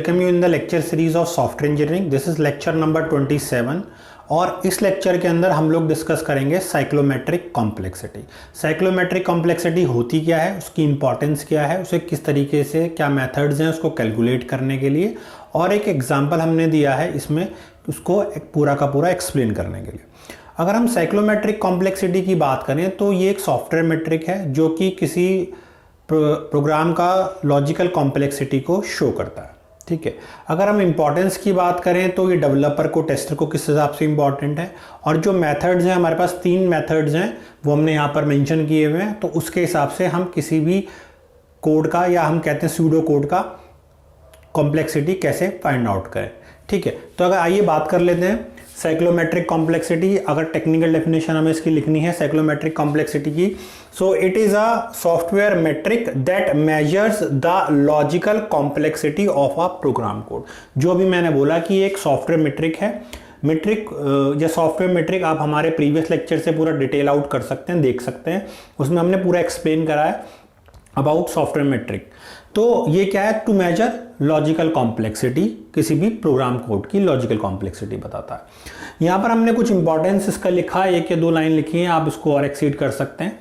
Welcome you in the lecture series of software engineering. This is lecture number 27 और इस lecture के अंदर हम लोग डिस्कस करेंगे साइक्लोमेट्रिक कॉम्प्लेक्सिटी। साइक्लोमेट्रिक कॉम्प्लेक्सिटी होती क्या है, उसकी इंपॉर्टेंस क्या है, उसे किस तरीके से क्या मेथड्स हैं उसको कैलकुलेट करने के लिए, और एक एग्जाम्पल हमने दिया है इसमें उसको एक पूरा का पूरा एक्सप्लेन करने के लिए। अगर हम साइक्लोमेट्रिक कॉम्प्लेक्सिटी की बात करें तो ये एक सॉफ्टवेयर मेट्रिक है जो कि किसी प्रोग्राम का लॉजिकल कॉम्प्लेक्सिटी को शो करता है। ठीक है, अगर हम इंपॉर्टेंस की बात करें तो ये डेवलपर को, टेस्टर को किस हिसाब से इंपॉर्टेंट है, और जो मेथड्स हैं हमारे पास 3 मेथड्स हैं वो हमने यहाँ पर मेंशन किए हुए हैं, तो उसके हिसाब से हम किसी भी कोड का या हम कहते हैं सूडो कोड का कॉम्प्लेक्सिटी कैसे फाइंड आउट करें। ठीक है, तो अगर आइए बात कर लेते हैं साइक्लोमेट्रिक कॉम्प्लेक्सिटी। अगर टेक्निकल डेफिनेशन हमें इसकी लिखनी है साइक्लोमेट्रिक कॉम्प्लेक्सिटी की, so it is a software metric that measures the logical complexity of a program code. जो भी मैंने बोला कि एक सॉफ्टवेयर मेट्रिक है, मेट्रिक या सॉफ्टवेयर मेट्रिक आप हमारे प्रीवियस लेक्चर से पूरा डिटेल आउट कर सकते हैं, देख सकते हैं, उसमें हमने पूरा एक्सप्लेन करा है अबाउट सॉफ्टवेयर मेट्रिक। तो ये क्या है, टू मेजर लॉजिकल कॉम्प्लेक्सिटी, किसी भी प्रोग्राम कोड की लॉजिकल कॉम्प्लेक्सिटी बताता है। यहाँ पर हमने कुछ इंपॉर्टेंस इसका लिखा है, 1 या 2 लाइन लिखी है, आप इसको और एक्सीड कर सकते हैं।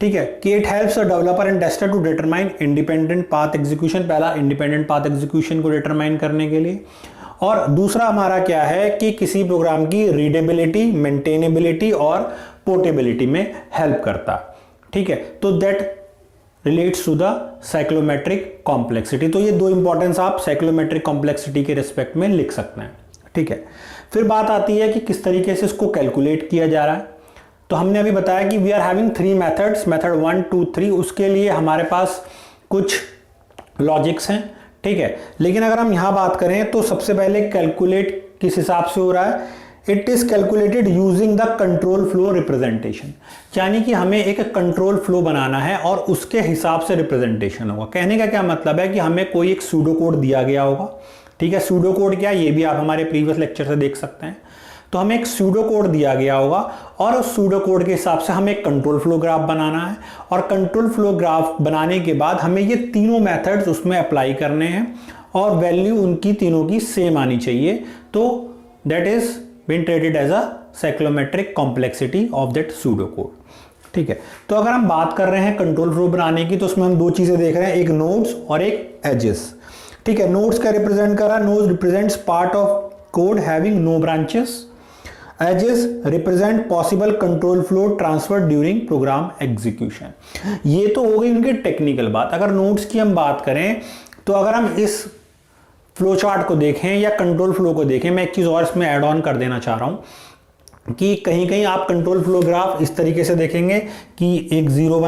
ठीक है, कि it helps a developer and tester to determine independent path execution. पहला इंडिपेंडेंट पाथ एग्जीक्यूशन को डिटरमाइन करने के लिए, और दूसरा हमारा क्या है कि किसी प्रोग्राम की रीडेबिलिटी, मेंटेनेबिलिटी और पोर्टेबिलिटी में हेल्प करता है। ठीक है, तो that relates to the cyclometric complexity. तो ये 2 इंपॉर्टेंस आप साइक्लोमेट्रिक कॉम्प्लेक्सिटी के रिस्पेक्ट में लिख सकते हैं। ठीक है, फिर बात आती है कि किस तरीके से इसको कैलकुलेट किया जा रहा है। तो हमने अभी बताया कि we are having 3 methods, method 1, 2, 3। उसके लिए हमारे पास कुछ लॉजिक्स हैं। ठीक है, लेकिन अगर हम यहां बात करें तो सबसे पहले कैलकुलेट किस हिसाब से हो रहा है, it is calculated using the control flow representation. यानी कि हमें एक कंट्रोल फ्लो बनाना है और उसके हिसाब से रिप्रेजेंटेशन होगा। कहने का क्या मतलब है कि हमें कोई एक सूडो कोड दिया गया होगा। ठीक है, सूडो कोड क्या, ये भी आप हमारे प्रीवियस लेक्चर से देख सकते हैं। तो हमें एक सूडो कोड दिया गया होगा और उस सूडो कोड के हिसाब से हमें एक कंट्रोल फ्लो ग्राफ बनाना है, और कंट्रोल फ्लो ग्राफ बनाने के बाद हमें ये तीनों मेथड्स उसमें अप्लाई करने हैं और वैल्यू उनकी तीनों की सेम आनी चाहिए। तो that is been treated as a cyclometric complexity of that pseudocode। ठीक है, तो अगर हम बात कर रहे हैं कंट्रोल फ्लो बनाने की तो उसमें हम 2 चीजें देख रहे हैं, एक नोड्स और एक एजेस। ठीक है, नोड्स क्या रिप्रेजेंट कर रहा है, nodes represents part of code having no branches. Edges represent possible control flow transfer during program execution. ये तो हो गई उनकी टेक्निकल बात। अगर नोड्स की हम बात करें तो अगर हम इस फ्लो चार्ट को देखें या कंट्रोल फ्लो को देखें, मैं एक चीज और इसमें ऐड ऑन कर देना चाह रहा हूं कि कहीं कहीं आप कंट्रोल फ्लो ग्राफ इस तरीके से देखेंगे कि एक 0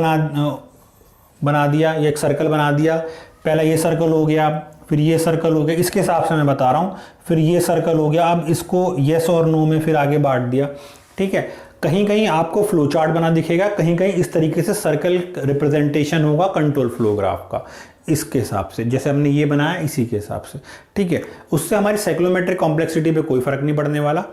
बना दिया या एक सर्कल बना दिया, पहला ये सर्कल हो गया, फिर ये सर्कल हो गया, इसके हिसाब से मैं बता रहा हूं, फिर ये सर्कल हो गया, अब इसको येस और नो में फिर आगे बांट दिया। ठीक है, कहीं कहीं आपको फ्लो चार्ट बना दिखेगा, कहीं कहीं इस तरीके से सर्कल रिप्रेजेंटेशन होगा कंट्रोल फ्लो ग्राफ का, इसके हिसाब से जैसे हमने ये बनाया इसी के हिसाब से। ठीक है, उससे हमारी साइक्लोमेट्रिक कॉम्प्लेक्सिटी पे कोई फर्क नहीं पड़ने वाला।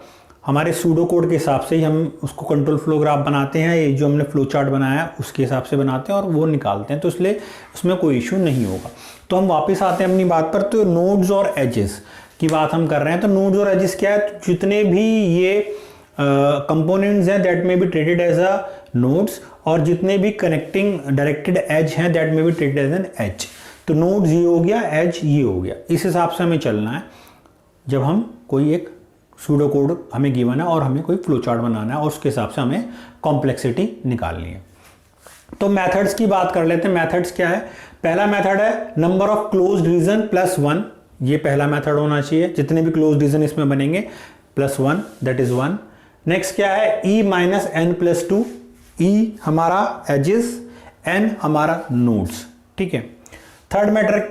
हमारे सूडो कोड के हिसाब से ही हम उसको कंट्रोल फ्लो ग्राफ बनाते हैं, ये जो हमने फ्लो चार्ट बनाया उसके हिसाब से बनाते हैं और वो निकालते हैं, तो इसलिए उसमें कोई इशू नहीं होगा। तो हम वापस आते हैं अपनी बात पर। तो नोड्स और एजेस की बात हम कर रहे हैं, तो नोड्स और एजेस क्या है, जितने भी ये कंपोनेंट्स हैं that may be treated as a nodes, और जितने भी कनेक्टिंग डायरेक्टेड एज हैं that may be treated as an edge. तो नोड्स ये हो गया, एज ये हो गया, इस हिसाब से हमें चलना है जब हम कोई एक सूडो कोड हमें गिवन है और हमें कोई फ्लो चार्ट बनाना है और उसके हिसाब से हमें कॉम्प्लेक्सिटी निकालनी है। तो मेथड्स की बात कर लेते हैं। मेथड्स क्या है, पहला मेथड है number of closed region plus 1। ये पहला मेथड होना चाहिए, जितने भी क्लोज्ड रीजन इसमें बनेंगे प्लस 1, दैट इज 1। नेक्स्ट क्या है, e minus N plus 2। e हमारा एजेस, n हमारा नोड्स। ठीक है, थर्ड मेथड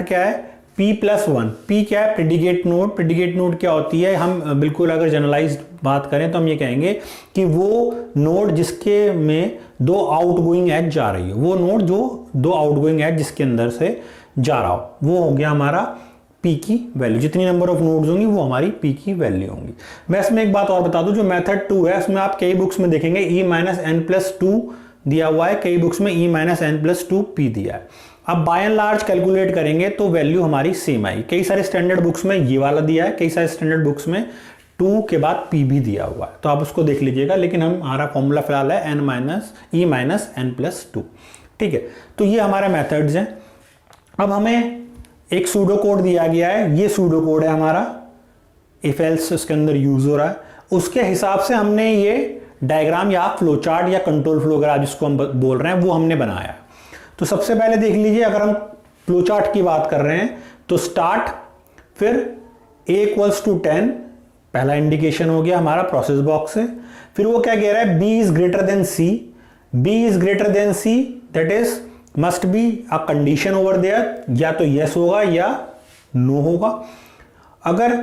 क्या है, p प्लस 1। p क्या है, प्रेडिकेट नोड। प्रेडिकेट नोड क्या होती है, हम बिल्कुल अगर जनरलाइज्ड बात करें तो हम ये कहेंगे कि वो नोड जिसके में 2 आउटगोइंग एज जा रही है, वो नोड जो 2 आउटगोइंग एज जिसके अंदर से जा रहा हो, वो हो गया हमारा p की वैल्यू। जितनी नंबर ऑफ नोड्स होंगी वो हमारी p की वैल्यू होंगी। मैं इसमें एक बात और बता दूं, जो मेथड 2 है उसमें आप कई बुक्स में देखेंगे e माइनस एन प्लस 2 दिया हुआ है, कई बुक्स में e minus N plus 2 p दिया है। अब बाय एंड लार्ज कैलकुलेट करेंगे तो वैल्यू हमारी सेम आई। कई सारे स्टैंडर्ड बुक्स में ये वाला दिया है, कई सारे स्टैंडर्ड बुक्स में 2 के बाद p भी दिया हुआ है, तो आप उसको देख लीजिएगा। लेकिन हमारा फॉर्मूला फिलहाल है e माइनस n प्लस 2। ठीक है, तो ये हमारे मेथड्स हैं। अब हमें एक सूडो कोड दिया गया है, ये सूडो कोड है हमारा, इफ एल्स उसके अंदर यूज हो रहा है, उसके हिसाब से हमने ये डायग्राम या फ्लो चार्ट या कंट्रोल फ्लो अगर जिसको हम बोल रहे हैं वो हमने बनाया है। तो सबसे पहले देख लीजिए, अगर हम फ्लो चार्ट की बात कर रहे हैं तो स्टार्ट, फिर a इक्वल्स टू 10, पहला इंडिकेशन हो गया हमारा प्रोसेस बॉक्स से। फिर वो क्या कह रहा है, b is greater than c, b is greater than c, that is must be a condition over there, या तो यस होगा या नो होगा। अगर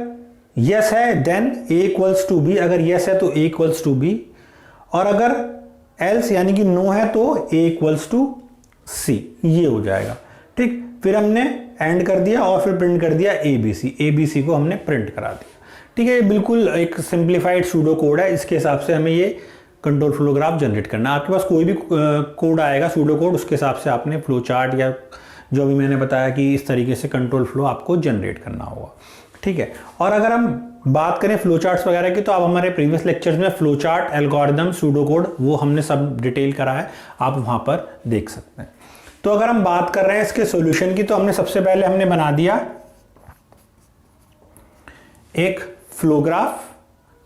यस है then a equals to b, अगर यस है तो a इक्वल्स टू b, और अगर एल्स यानी कि नो है तो a इक्वल्स टू c, ये हो जाएगा। ठीक, फिर हमने एंड कर दिया और फिर प्रिंट कर दिया abc को हमने प्रिंट करा दिया। ठीक है, बिल्कुल एक सिंप्लीफाइड सूडो कोड है, इसके हिसाब से हमें ये कंट्रोल फ्लो ग्राफ जनरेट करना है। आपके पास कोई भी कोड आएगा सूडो कोड, उसके हिसाब से आपने फ्लो चार्ट या जो भी मैंने बताया कि इस तरीके से कंट्रोल फ्लो आपको जनरेट करना होगा। ठीक है, और अगर हम बात करें फ्लो चार्ट्स वगैरह की, तो आप हमारे प्रीवियस लेक्चर्स में flow chart, algorithm, pseudo code वो हमने सब डिटेल करा है, आप वहां पर देख सकते हैं। तो अगर हम बात कर रहे हैं इसके सॉल्यूशन की, तो हमने सबसे पहले हमने बना दिया एक फ्लो ग्राफ।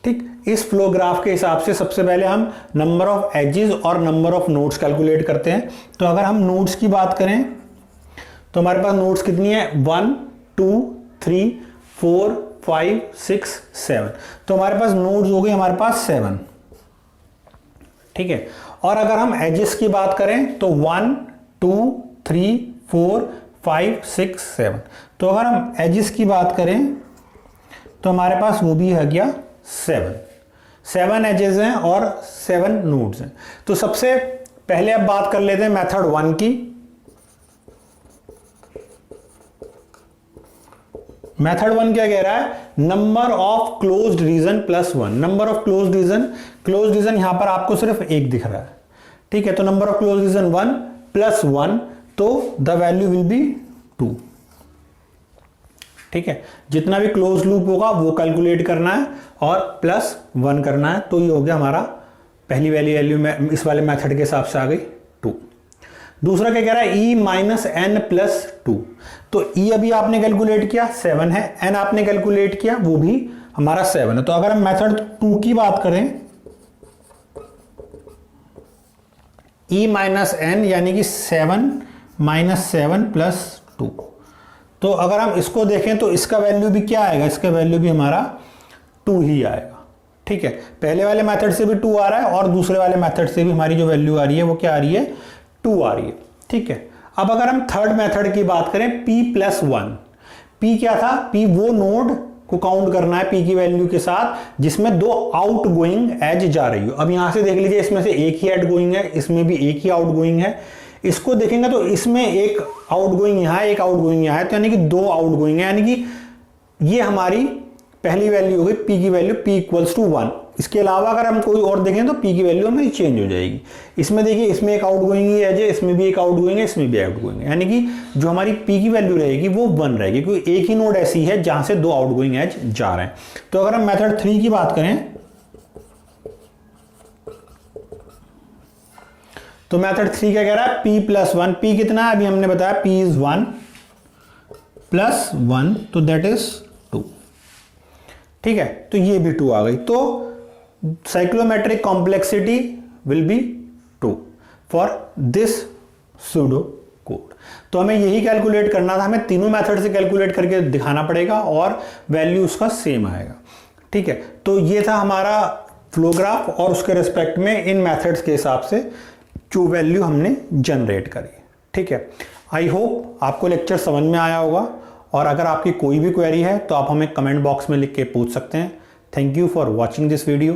ठीक, इस फ्लो ग्राफ के हिसाब से सबसे पहले हम नंबर ऑफ एजेस और नंबर ऑफ नोड्स कैलकुलेट करते हैं। तो अगर हम नोड्स की बात करें तो हमारे पास नोड्स कितनी है, 1 2 3 4 5 6 7, तो हमारे पास नोड्स हो गए हमारे पास 7। ठीक है, और अगर हम एजेस की बात करें तो 1 2 3 4 5 6 7, तो अगर हम एजेस की बात करें तो हमारे पास वो भी है गया 7 एजेस हैं और 7 नोड्स हैं। तो सबसे पहले अब बात कर लेते हैं मेथड 1 की। मेथड 1 क्या कह रहा है, number of closed region plus 1। Number of closed region यहां पर आपको सिर्फ एक दिख रहा है। ठीक है, तो number of closed region 1 plus 1, तो द वैल्यू विल बी 2। ठीक है, जितना भी क्लोज लूप होगा वो कैलकुलेट करना है और प्लस 1 करना है, तो ये हो गया हमारा पहली वैल्यू में इस वाले मेथड के हिसाब से आ गई 2। दूसरा क्या कह रहा है, e माइनस एन प्लस 2, तो e अभी आपने कैलकुलेट किया 7 है, n आपने कैलकुलेट किया वो भी हमारा 7 है। तो अगर हम मेथड 2 की बात करें, e माइनस एन यानी कि 7 माइनस 7 प्लस 2, तो अगर हम इसको देखें तो इसका वैल्यू भी क्या आएगा, इसका वैल्यू भी हमारा 2 ही आएगा। ठीक है, पहले वाले मेथड से भी 2 आ रहा है और दूसरे वाले मेथड से भी हमारी जो वैल्यू आ रही है वो क्या आ रही है, 2 आ रही है। ठीक है, अब अगर हम थर्ड मेथड की बात करें, p प्लस 1, p क्या था, p वो नोड को काउंट करना है p की वैल्यू के साथ जिसमें 2 आउट गोइंग एज जा रही हो। अब यहां से देख लीजिए, इसमें से एक ही आउट गोइंग है, इसमें भी एक ही आउट गोइंग है। इसको देखेंगे तो इसमें एक आउटगोइंग यहां है, एक आउटगोइंग यहां है, तो यानी कि 2 आउटगोइंग है, यानी कि ये हमारी पहली वैल्यू हो गई p की वैल्यू p इक्वल्स टू 1। इसके अलावा अगर हम कोई और देखें तो p की वैल्यू हमें चेंज हो जाएगी। इसमें देखिए, इसमें एक आउटगोइंग ही है, इसमें भी एक आउटगोइंग है, इसमें भी आउटगोइंग है, यानी कि जो हमारी p की वैल्यू रहेगी वो 1 रहेगी, क्योंकि एक ही नोड ऐसी है जहां से 2 आउटगोइंग एज जा रहे हैं। तो अगर हम मेथड 3 की बात करें तो मेथड 3 क्या कह रहा है, p प्लस 1, p कितना है अभी हमने बताया, p इज 1 प्लस 1, तो दैट इज 2। ठीक है, तो ये भी 2 आ गई। तो cyclometric complexity will be 2 for this pseudo code. तो हमें यही कैलकुलेट करना था, हमें तीनों मेथड से कैलकुलेट करके दिखाना पड़ेगा और वैल्यू उसका सेम आएगा। ठीक है, तो ये था हमारा फ्लो ग्राफ और उसके रिस्पेक्ट में इन मेथड्स के हिसाब से जो वैल्यू हमने जनरेट करी। ठीक है, आई होप आपको लेक्चर समझ में आया होगा, और अगर आपकी कोई भी क्वेरी है तो आप हमें कमेंट बॉक्स में लिख के पूछ सकते हैं। Thank you for watching this video.